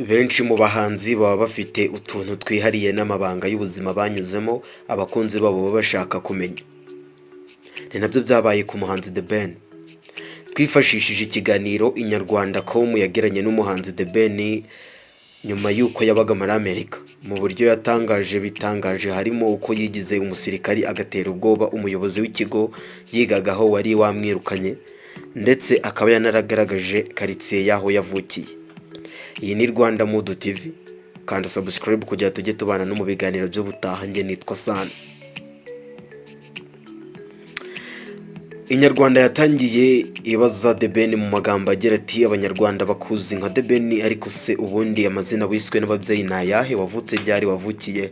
benshi mu bahanzi baba bafite utuntu twihariye n'amabanga y'ubuzima banyuzemo abakunzi babo baba bashaka kumenya. Ni nabyo byabaye ku muhanzi The Ben. Twifashishije ikiganiro Inyarwanda.com yagiranye n'umuhanzi The Ben nyuma y'uko yabaga muri Amerika. Mu buryo yatangaje bitangaje harimo uko yigize umusirikare agatera ubwoba umuyobozi w'ikigo yigagaho wari wamwirukanye, ndetse akaba yanaragaragaje karitsiye yaho yavukiye. Iyi ni Rwanda Mood TV, kanda subscribe kugira tujye tubana no mu biganiro by'ubutaha. Nge nitwa Sana. Inyarwanda yatangiye ibaza The Ben mu magambo agira ati abanyarwanda bakuzi nka The Ben, ariko se ubundi amazina wiswe n'ababyeyi ni ayahe, wavutse ryari, wavukiye?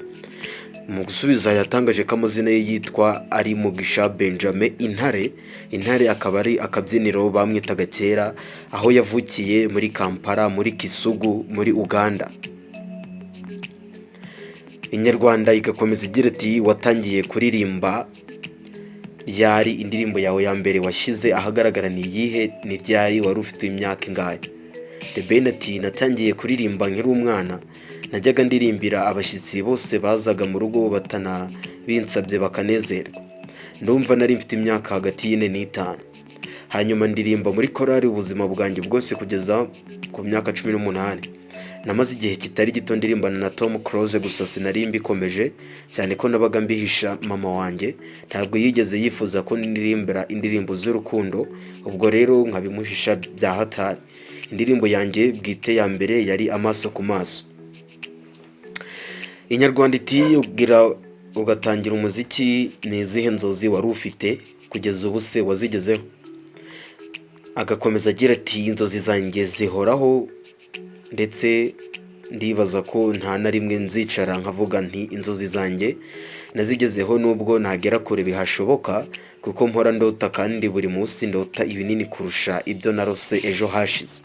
Mu gusubiza yatangaje ko amazina ye yitwa ari Mugisha Benjamin Intare. Intare akaba ari akabyiniro bamwitaga kera, aho yavukiye muri Kampala muri Kisugu muri Uganda. Inyarwanda igakomeza igira ati watangiye kuririmba yari indirimbo yawe ya mbere washyize ahagaragara ni iyihe, ni ryari, wari ufite imyaka ingahe? The Ben ati natangiye kuririmba nkiri umwana, najyaga ndirimbira abashyitsi bose bazaga mu rugo batana binsabye bakanezerwa. Ndumva nari mfite imyaka hagati y'ine n'itanu. Hanyuma ndirimba muri korali ubuzima bwanjye bwose kugeza ku myaka 18. Namaze igihe kitari gito ndirimbana na Tom Close, gusa sinari mbikomeje cyane ko nabaga mbihisha mama wanjye. Ntabwo yigeze yifuza ko ndirimbira indirimbo z'urukundo, ubwo rero nkabimuhisha bya hatari. Indirimbo yanjye bwite ya mbere yari Amaso ku Maso. Inyarwanda iti ugira ugatangira umuziki, ni izihe nzozi wari ufite kugeza ubu se wazigezeho? Agakomeza agira ati inzozi zanjye zihoraho, ndetse ndibaza ko nta na rimwe nzicara nkavuga nti inzozi zanjye nazigezeho, nubwo nagera kure bihashoboka, kuko mpora ndota kandi buri munsi ndota ibinini kurusha ibyo narose ejo hashize.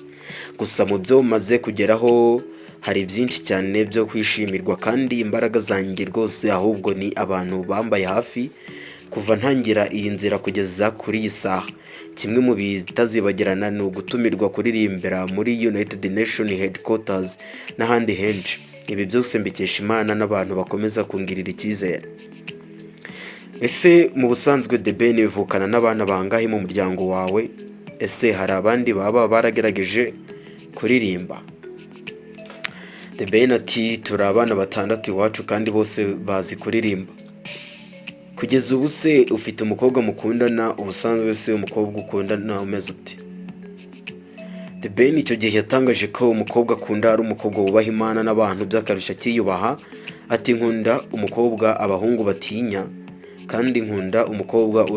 Gusa mu byo maze kugeraho hari byinshi cyane byo kwishimirwa, kandi imbaraga zanjye rwose ahubwo ni abantu bambaye hafi kuva ntangira iyi nzira kugeza kuri iyi saha. Kimwe mu bitazibagirana ni ugutumirwa kuririmbira muri United Nations Headquarters n'ahandi henshi. Ibi byose mbikesha Imana n'abantu bakomeza kungirira icyizere. Ese mu busanzwe The Ben bivukana n'abana bangahe mu muryango wawe? Ese hari abandi baba baragerageje kuririmba? The Ben ati turi abana 6 iwacu kandi bose bazi kuririmba. Kugeza ubu se ufite umukobwa mukundana? Ubusanzwe se umukobwa ukundana umeze ute? The Ben icyo gihe yatangaje ko umukobwa akunda ari umukobwa wubaha Imana n'abantu by'akarusha kiyubaha. Ati nkunda umukobwa abahungu batinya, kandi nkunda umukobwa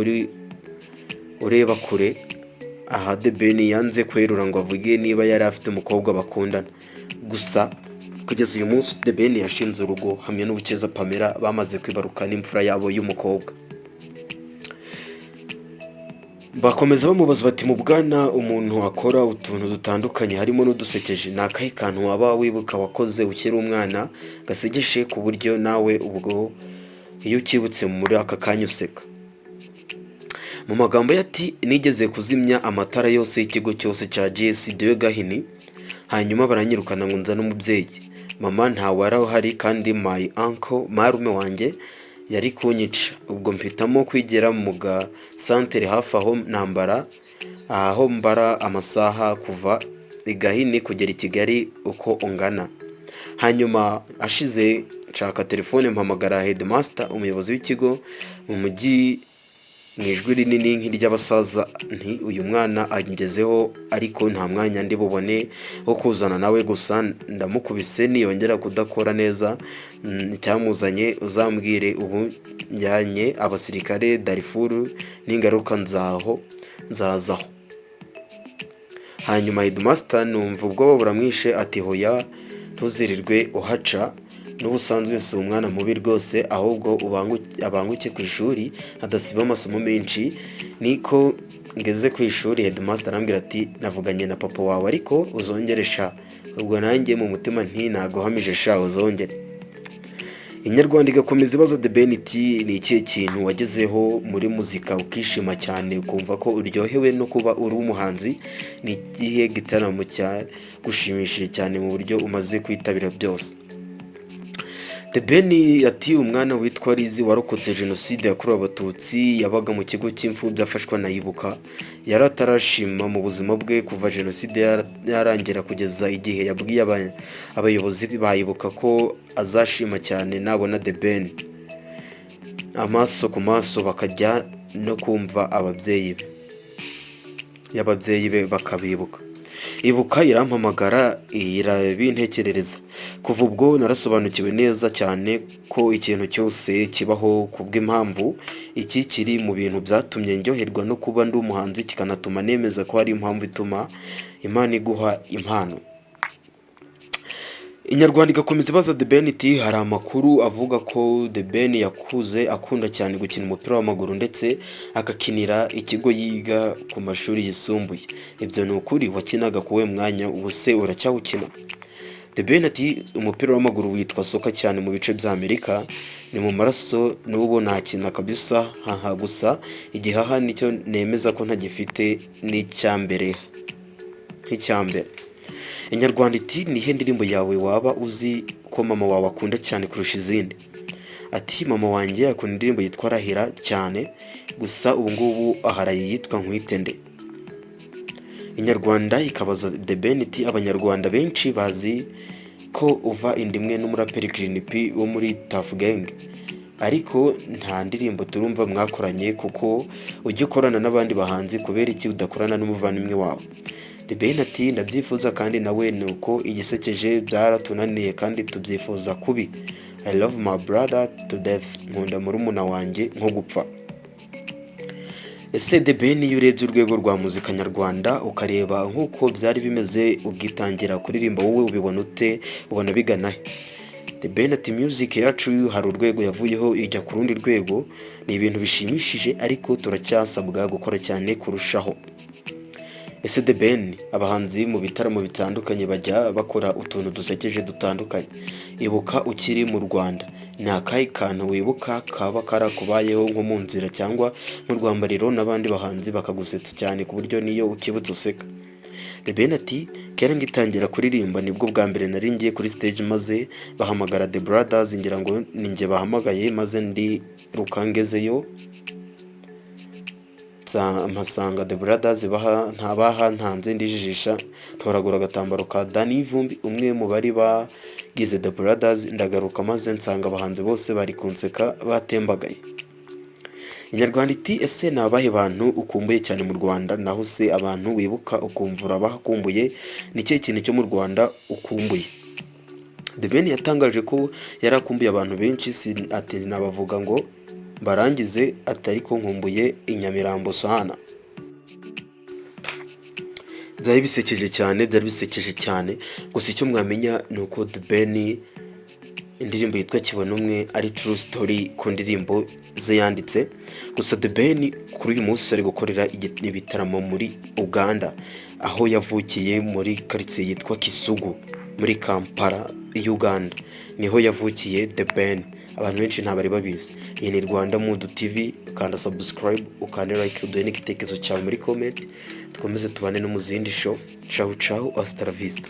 ureba kure. Aha The Ben yanze kwerura ngo avuge niba yari afite umukobwa bakundana. Gusa kugeza uyu munsi The Ben yashinze urugo hamwe n'Ubukeza Pamela, bamaze kwibaruka n'imfura yabo y'umukobwa. Bakomeza bamubaza bati mu bwana umuntu akora utuntu dutandukanye harimo n'udusekeje, ni akahe kantu waba wibuka wakoze ukiri umwana gasegeshe ku buryo nawe ubwo iyo ukibutse muri aka kanya useka? Mu magambo ati nigeze kuzimya amatara yose y'ikigo cyose cya GS Dore Gahini, hanyuma baranyirukana ngo nzane umubyeyi. Mama ntawe arahari kandi my uncle marume wanjye yari kunyica. Ubwo mpitamo kwigera mu ga santere hafi aho mbara amasaha kuva i Gahini kugera i Kigali uko ungana. Hanyuma ashize nshaka telefone mpamagara Headmaster umuyobozi w'ikigo mu mujyi mu ijwi rinini nk'iry'abasaza, nti uyu mwana angezeho ariko nta mwanya ndi bubone wo kuzana nawe, gusa ndamukubise niyongera kudakora neza icyamuzanye uzambwire, ubu njyanye abasirikare Darfur n'ingaruka nzazaho. Hanyuma Headmaster numva ubwoba buramwishe ati hoya ntuzirirwe uhaca, n'ubusanzwe si umwana mubi rwose, ahubwo abanguke ku ishuri adasiba amasomo menshi. Niko ngeze ku ishuri Headmaster arambwira ati navuganye na papa wawe ariko uzongere sha. Ubwo nanjye mu mutima nti naguhamije sha uzongere. Inyarwanda igakomeza ibaza The Ben iti ni ikihe kintu wagezeho muri muzika ukishima cyane ukumva ko uryohewe no kuba uri umuhanzi, ni igihe gitaramo cyagushimishije cyane mu buryo umaze kwitabira byose. The Ben ati umwana witwa Lizi warokotse jenoside yakorewe abatutsi yabaga mu kigo cy'imfubyi afashwa na Ibuka, yari atarashima mu buzima bwe kuva jenoside yarangira kugeza igihe yabwiye abayobozi bayibuka ko azashima cyane nabona The Ben amaso ku maso, bakajya no kumva ababyeyi be bakabibuka. Ibuka irampamagara irabintekerereza. Kuva ubwo narasobanukiwe neza cyane ko ikintu cyose kibaho kubw'impamvu. Iki kiri mu bintu byatumye ndyoherwa no kuba ndi umuhanzi, kikanatuma nemeza ko hari impamvu ituma Imana iguha impano. Inyarwanda igakomeza ibaza The Ben iti hari amakuru avuga ko The Ben yakuze akunda cyane gukina umupira w'amaguru ndetse agakinira ikigo yiga ku mashuri yisumbuye. Ibyo ni ukuri? Wakinaga kuwe mwanya, ubu se uracyawukina? The Ben ati umupira w'amaguru witwa soka cyane mu bice bya Amerika, ni mu maraso, n'ubu ntakina kabisa, haha gusa igihaha nicyo nemeza ko ntagifite nk'icyambere. Inyarwanda iti nihe ndirimbo yawe waba uzi ko mama wawe akunda cyane kurusha izindi? Ati mama wanjye akunda indirimbo yitwa Rahira cyane, gusa ubu ngubu aharaye yitwa Nkwitende. Inyarwanda ikabaza The Ben iti abanyarwanda benshi bazi ko uva inda imwe n'umuraperi Green P wo muri Tough Gang, ariko nta ndirimbo turumva mwakoranye, kuko ujya ukorana n'abandi bahanzi, kubera iki udakorana n'umuvandimwe wawe? The Ben ati ndabyifuza kandi nawe nuko igisekeje byaratunaniye kandi tubyifuza kubi. I love my brother to death. Nkunda murumuna wanjye nko gupfa. Ese The Ben iyo urebye urwego rwa muzika nyarwanda ukareba nk'uko byari bimeze ubwitangira kuririmba, wowe ubibona ute? Ubona bigana he? The Ben ati music yacu hari urwego yavuyeho ijya ku rundi rwego, ni ibintu bishimishije ariko turacyasabwa gukora cyane kurushaho. Ese The Ben abahanzi mu bitaramo bitandukanye bajya bakora utuntu dusekeje dutandukanye. Ibuka ukiri mu Rwanda, ni akahe kantu wibuka kaba karakubayeho nko mu nzira cyangwa mu rwambariro n'abandi bahanzi bakagusetsa cyane ku buryo niyo ukibutse useka? The Ben ati kera ngitangira kuririmba nibwo bwa mbere nari ngiye kuri stage maze bahamagara The Brothers, ngira ngo ninjye bahamagaye, maze ndi rukangezeyo mpasanga The Brothers ntanze ndijijisha, ntoragura agatambaro ka Dani Vumbi, umwe mu bari bagize The Brothers, ndagaruka maze nsanga abahanzi bose bari kunseka batembagaye. Inyarwanda iti ese ni abahe bantu ukumbuye cyane mu Rwanda? Naho se abantu wibuka ukumva urabakumbuye, ni ikihe kintu cyo mu Rwanda ukumbuye? The Ben yatangaje ko yari akumbuye abantu benshi, ati nabavuga ngo barangize, atari ko nkumbuye Inyamirambo sana. Byari bisekeje cyane, gusa icyo mwamenya ni uko The Ben indirimbo yitwa Kibona umwe ari true story ku ndirimbo ze yanditse. Gusa The Ben kuri uyu munsi ari gukorera ibitaramo muri Uganda, aho yavukiye muri quartier yitwa Kisugu muri Kampala, Uganda. Niho yavukiye The Ben. Abantu benshi ntabari babizi. Iyi ni Rwanda Mood TV, ukanda subscribe, ukanda like, uduhe n'igitekerezo cyawe muri comment. Dukomeze tubane no mu zindi show. Ciao ciao, hasta la vista.